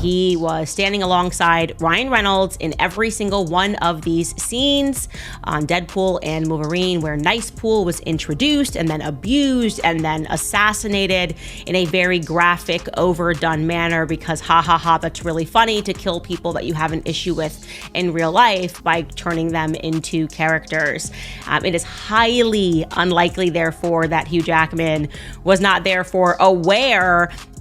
he was standing alongside Ryan Reynolds in every single one of these scenes on Deadpool and Wolverine, where Nicepool was introduced and then abused and then assassinated in a very graphic, overdone manner because that's really funny to kill people that you have an issue with in real life by turning them into characters. It is highly unlikely, therefore, that Hugh Jackman was not therefore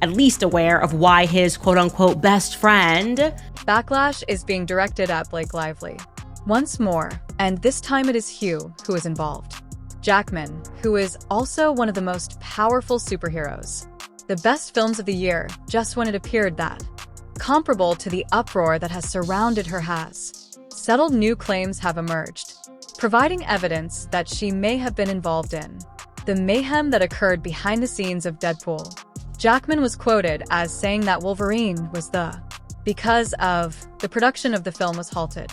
at least aware of why his quote-unquote best friend. Backlash is being directed at Blake Lively once more, and this time it is Hugh who is involved. Jackman, who is also one of the most powerful superheroes. The best films of the year just when it appeared that, comparable to the uproar that has surrounded her has, settled new claims have emerged, providing evidence that she may have been involved in the mayhem that occurred behind the scenes of Deadpool. Jackman was quoted as saying that Wolverine was because of the production of the film was halted.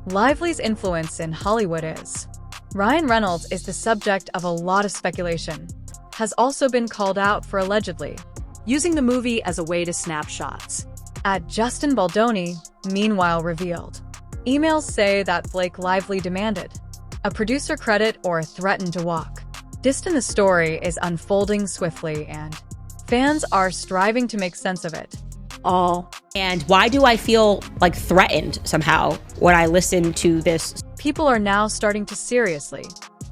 Lively's influence in Hollywood is. Ryan Reynolds is the subject of a lot of speculation, has also been called out for allegedly using the movie as a way to snap shots at Justin Baldoni, meanwhile revealed. Emails say that Blake Lively demanded a producer credit or threatened to walk. Distant the story is unfolding swiftly and fans are striving to make sense of it all. And why do I feel like threatened somehow when I listen to this? People are now starting to seriously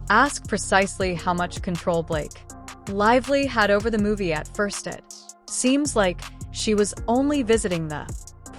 ask precisely how much control Blake Lively had over the movie. At first it seems like she was only visiting the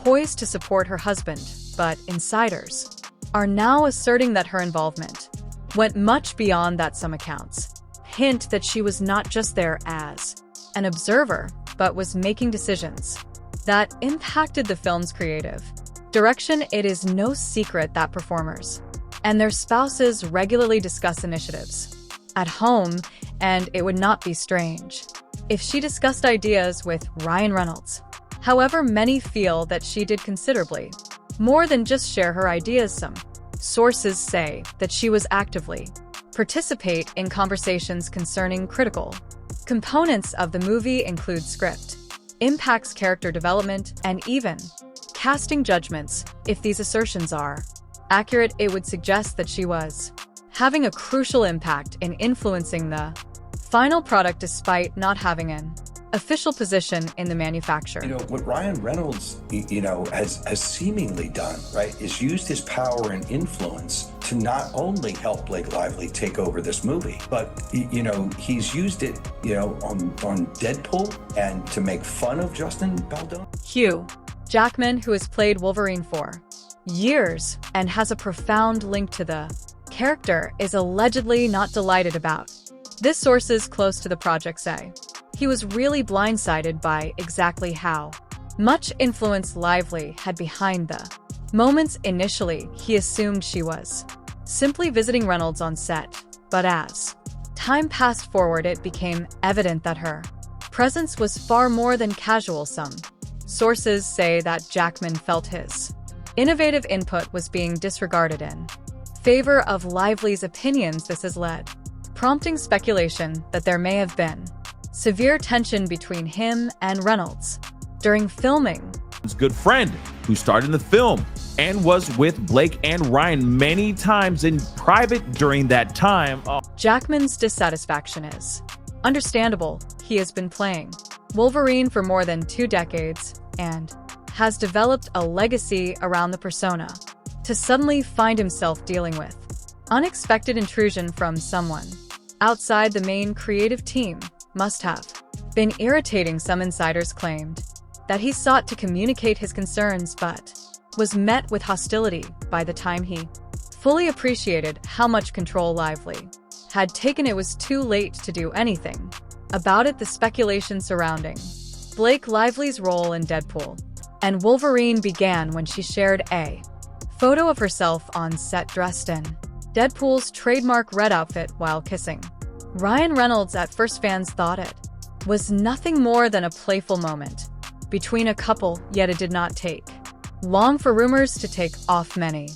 poised to support her husband, but insiders are now asserting that her involvement went much beyond that. Some accounts hint that she was not just there as an observer, but was making decisions that impacted the film's creative direction. It is no secret that performers and their spouses regularly discuss initiatives at home, and it would not be strange if she discussed ideas with Ryan Reynolds. However, many feel that she did considerably more than just share her ideas. Some sources say that she was actively participate in conversations concerning critical components of the movie, include script, impacts, character development, and even casting judgments. If these assertions are accurate, it would suggest that she was having a crucial impact in influencing the final product despite not having an official position in the manufacture. What Ryan Reynolds, has seemingly done, right, is used his power and influence to not only help Blake Lively take over this movie, but, he's used it, on Deadpool and to make fun of Justin Baldoni. Hugh Jackman, who has played Wolverine for years and has a profound link to the character, is allegedly not delighted about this. Sources close to the project say he was really blindsided by exactly how much influence Lively had behind the moments. Initially, he assumed she was simply visiting Reynolds on set, but as time passed forward, it became evident that her presence was far more than casual. Some sources say that Jackman felt his innovative input was being disregarded in favor of Lively's opinions. This has led prompting speculation that there may have been severe tension between him and Reynolds during filming. His good friend who starred in the film and was with Blake and Ryan many times in private during that time. Jackman's dissatisfaction is understandable. He has been playing Wolverine for more than 2 decades and has developed a legacy around the persona. To suddenly find himself dealing with unexpected intrusion from someone outside the main creative team must have been irritating. Some insiders claimed that he sought to communicate his concerns but was met with hostility by the time he fully appreciated how much control Lively had taken. It was too late to do anything about it. The speculation surrounding Blake Lively's role in Deadpool and Wolverine began when she shared a photo of herself on set dressed in Deadpool's trademark red outfit while kissing Ryan Reynolds. At first, fans thought it was nothing more than a playful moment between a couple, yet it did not take long for rumors to take off. Many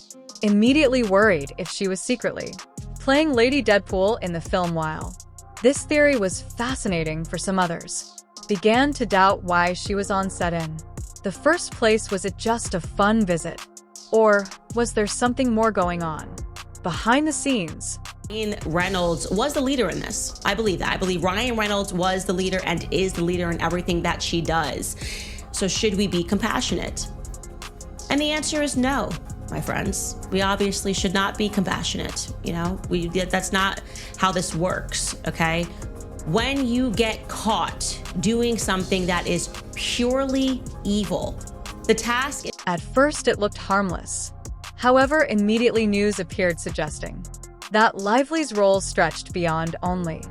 immediately worried if she was secretly playing Lady Deadpool in the film. While this theory was fascinating, for some others began to doubt why she was on set in The first place, was it just a fun visit? Or was there something more going on? Behind the scenes, Ryan Reynolds was the leader in this. I believe that. I believe Ryan Reynolds was the leader and is the leader in everything that she does. So should we be compassionate? And the answer is no, my friends. We obviously should not be compassionate. That's not how this works, okay? When you get caught doing something that is purely evil, the task is— At first it looked harmless. However, immediately news appeared suggesting that Lively's role stretched beyond only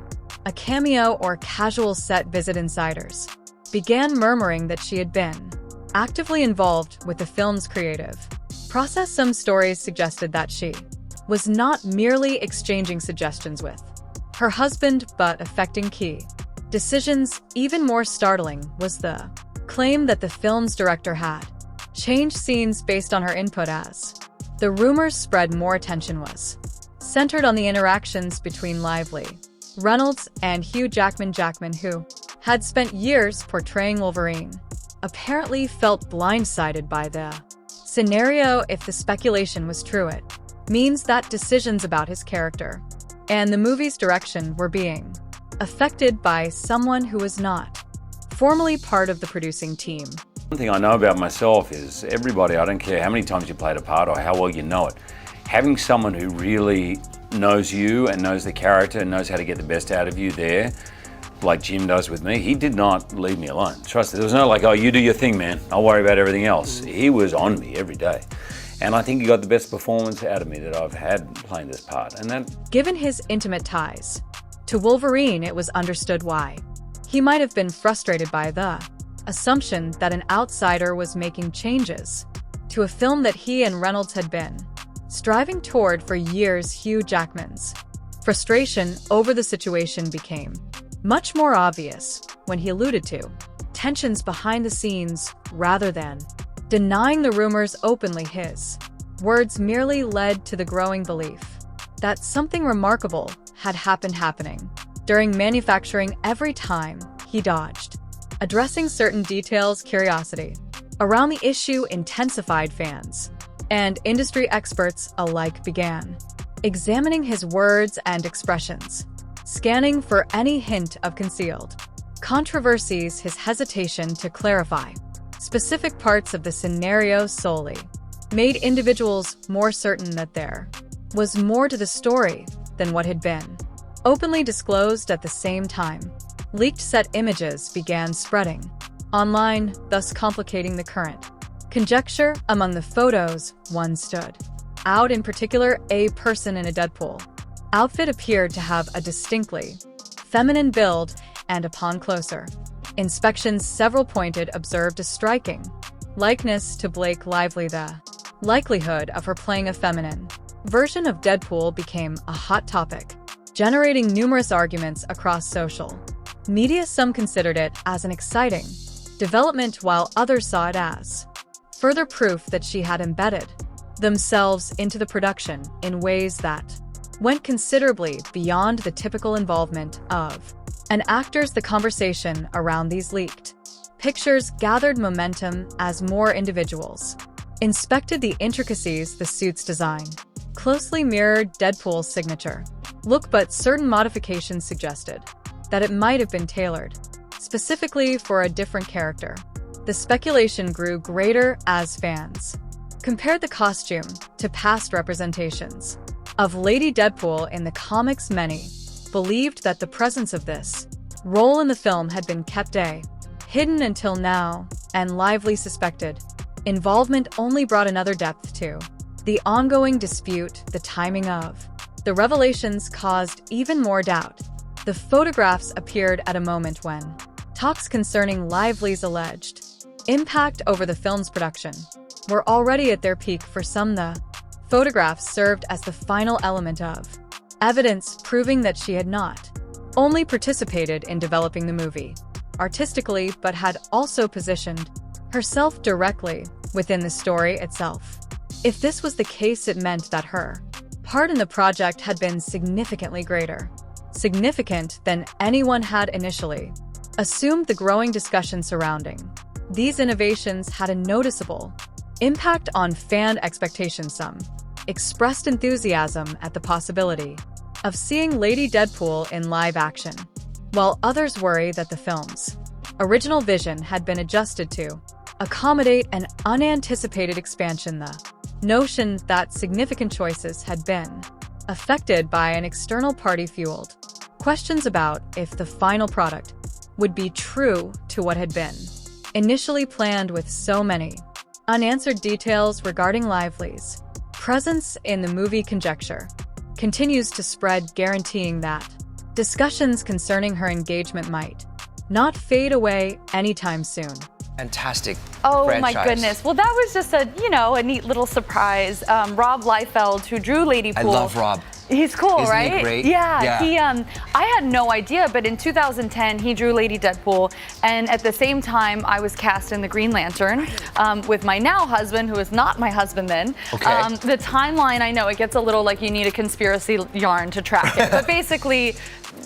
a cameo or casual set visit. Insiders began murmuring that she had been actively involved with the film's creative process. Some stories suggested that she was not merely exchanging suggestions with her husband, but affecting key decisions. Even more startling was the claim that the film's director had changed scenes based on her input. As the rumors spread, more attention was centered on the interactions between Lively, Reynolds, and Hugh Jackman. Jackman, who had spent years portraying Wolverine, apparently felt blindsided by the scenario. If the speculation was true, it means that decisions about his character and the movie's direction were being affected by someone who was not formally part of the producing team. One thing I know about myself is everybody, I don't care how many times you played a part or how well you know it, having someone who really knows you and knows the character and knows how to get the best out of you there, like Jim does with me, he did not leave me alone. Trust me, there was no like, oh, you do your thing, man, I'll worry about everything else. He was on me every day. And I think he got the best performance out of me that I've had playing this part. And that, given his intimate ties to Wolverine, it was understood why he might have been frustrated by the assumption that an outsider was making changes to a film that he and Reynolds had been striving toward for years. Hugh Jackman's frustration over the situation became much more obvious when he alluded to tensions behind the scenes rather than denying the rumors openly. His words merely led to the growing belief that something remarkable had happening during manufacturing. Every time he dodged addressing certain details, curiosity around the issue intensified. Fans and industry experts alike began examining his words and expressions, scanning for any hint of concealed controversies. His hesitation to clarify specific parts of the scenario solely made individuals more certain that there was more to the story than what had been openly disclosed. At the same time, leaked set images began spreading online, thus complicating the current conjecture. Among the photos, one stood out in particular. A person in a Deadpool outfit appeared to have a distinctly feminine build, and upon closer inspection, several observed a striking likeness to Blake Lively. The likelihood of her playing a feminine version of Deadpool became a hot topic, generating numerous arguments across social media. Some considered it as an exciting development, while others saw it as further proof that she had embedded themselves into the production in ways that went considerably beyond the typical involvement of an actor's. The conversation around these leaked pictures gathered momentum as more individuals inspected the intricacies. The suit's design closely mirrored Deadpool's signature look, but certain modifications suggested that it might have been tailored specifically for a different character. The speculation grew greater as fans compared the costume to past representations of Lady Deadpool in the comics. Many believed that the presence of this role in the film had been kept hidden until now, and Lively suspected involvement only brought another depth to the ongoing dispute. The timing of the revelations caused even more doubt. The photographs appeared at a moment when talks concerning Lively's alleged impact over the film's production were already at their peak. For some, the photographs served as the final element of evidence proving that she had not only participated in developing the movie artistically, but had also positioned herself directly within the story itself. If this was the case, it meant that her part in the project had been significantly greater, significant than anyone had initially assumed. The growing discussion surrounding These innovations had a noticeable impact on fan expectations. Some expressed enthusiasm at the possibility of seeing Lady Deadpool in live action, while others worry that the film's original vision had been adjusted to accommodate an unanticipated expansion. The notion that significant choices had been affected by an external party fueled questions about if the final product would be true to what had been initially planned. With so many unanswered details regarding Lively's presence in the movie, conjecture continues to spread, guaranteeing that discussions concerning her engagement might not fade away anytime soon. Fantastic Oh my franchise. goodness. Well, that was just a neat little surprise. Rob Liefeld, who drew Lady Pool. I love Rob. He's cool, Isn't right? he great? Yeah. He I had no idea, but in 2010 he drew Lady Deadpool, and at the same time I was cast in the Green Lantern with my now husband, who is not my husband then. Okay. The timeline, I know it gets a little like you need a conspiracy yarn to track it, but basically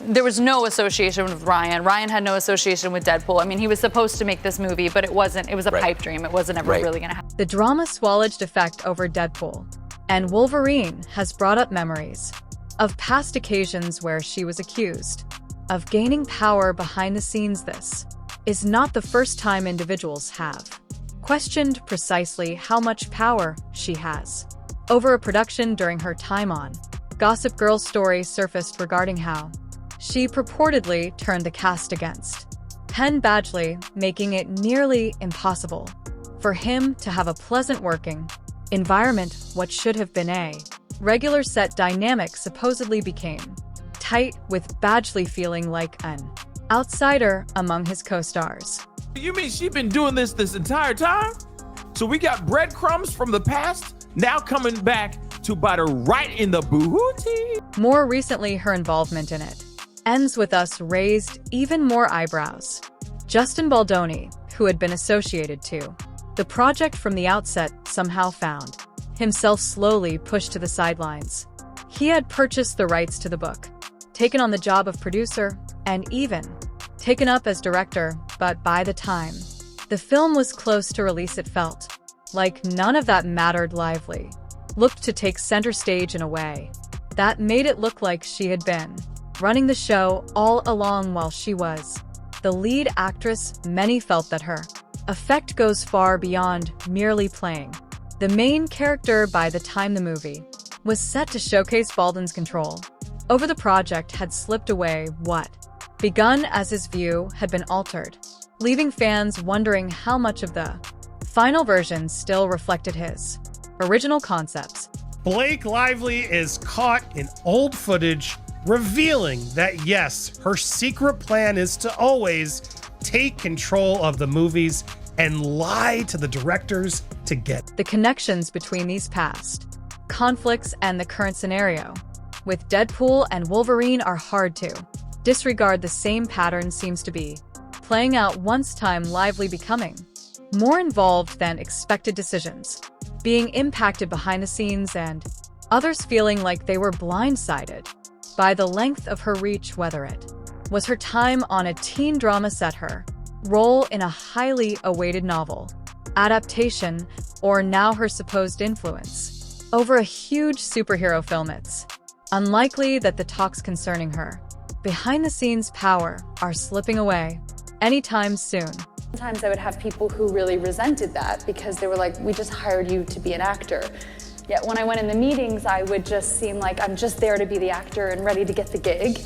there was no association with Ryan. Ryan had no association with Deadpool. I mean, he was supposed to make this movie, but it wasn't. It was a pipe dream. It wasn't ever really going to happen. The drama swallowed effect over Deadpool and Wolverine has brought up memories of past occasions where she was accused of gaining power behind the scenes. This is not the first time individuals have questioned precisely how much power she has over a production. During her time on Gossip Girl, stories surfaced regarding how she purportedly turned the cast against Penn Badgley, making it nearly impossible for him to have a pleasant working environment. What should have been a regular set dynamic supposedly became tight, with Badgley feeling like an outsider among his co-stars. You mean she's been doing this entire time? So we got breadcrumbs from the past now coming back to bite her right in the booty. More recently, her involvement in it ends with us raised even more eyebrows. Justin Baldoni, who had been associated to the project from the outset, somehow found himself slowly pushed to the sidelines. He had purchased the rights to the book, taken on the job of producer, and even taken up as director, but by the time the film was close to release, it felt like none of that mattered. Lively looked to take center stage in a way that made it look like she had been running the show all along while she was the lead actress. Many felt that her effect goes far beyond merely playing the main character. By the time the movie was set to showcase, Baldwin's control over the project had slipped away. What begun as his view had been altered, leaving fans wondering how much of the final version still reflected his original concepts. Blake Lively is caught in old footage, revealing that yes, her secret plan is to always take control of the movies and lie to the directors to get the connections between these past conflicts and the current scenario with Deadpool and Wolverine are hard to disregard. The same pattern seems to be playing out once time, Lively becoming more involved than expected, decisions being impacted behind the scenes, and others feeling like they were blindsided by the length of her reach, whether it was her time on a teen drama set, her role in a highly awaited novel adaptation, or now her supposed influence over a huge superhero film. It's unlikely that the talks concerning her behind-the-scenes power are slipping away anytime soon. Sometimes I would have people who really resented that because they were like, we just hired you to be an actor. Yet when I went in the meetings, I would just seem like I'm just there to be the actor and ready to get the gig.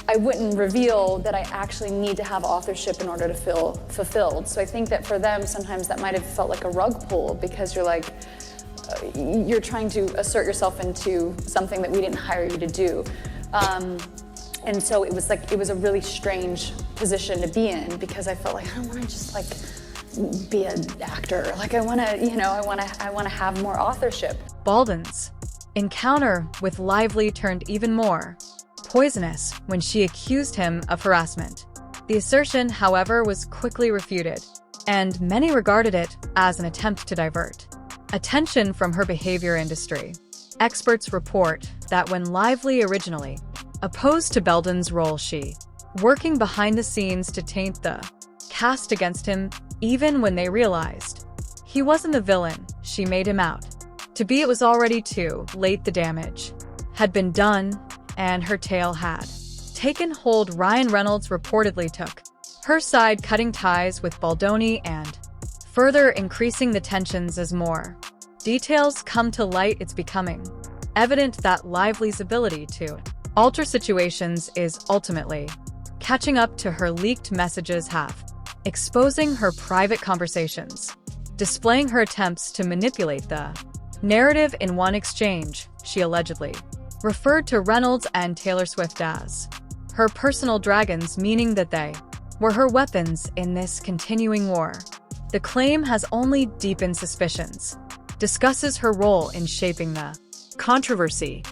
I wouldn't reveal that I actually need to have authorship in order to feel fulfilled. So I think that for them, sometimes that might have felt like a rug pull, because you're like, you're trying to assert yourself into something that we didn't hire you to do. And so it was a really strange position to be in, because I felt like I don't want to just like be an actor. Like I want to have more authorship. Baldwin's encounter with Lively turned even more poisonous when she accused him of harassment. The assertion, however, was quickly refuted, and many regarded it as an attempt to divert attention from her behavior. Industry experts report that when Lively originally opposed to Belden's role, she working behind the scenes to taint the cast against him, even when they realized he wasn't the villain she made him out to be. It was already too late. The damage had been done, and her tale had taken hold. Ryan Reynolds reportedly took her side, cutting ties with Baldoni and further increasing the tensions as more details come to light. It's becoming evident that Lively's ability to alter situations is ultimately catching up to her. Leaked messages have exposing her private conversations, displaying her attempts to manipulate the narrative. In one exchange, she allegedly referred to Reynolds and Taylor Swift as her personal dragons, meaning that they were her weapons in this continuing war. The claim has only deepened suspicions, discusses her role in shaping the controversy,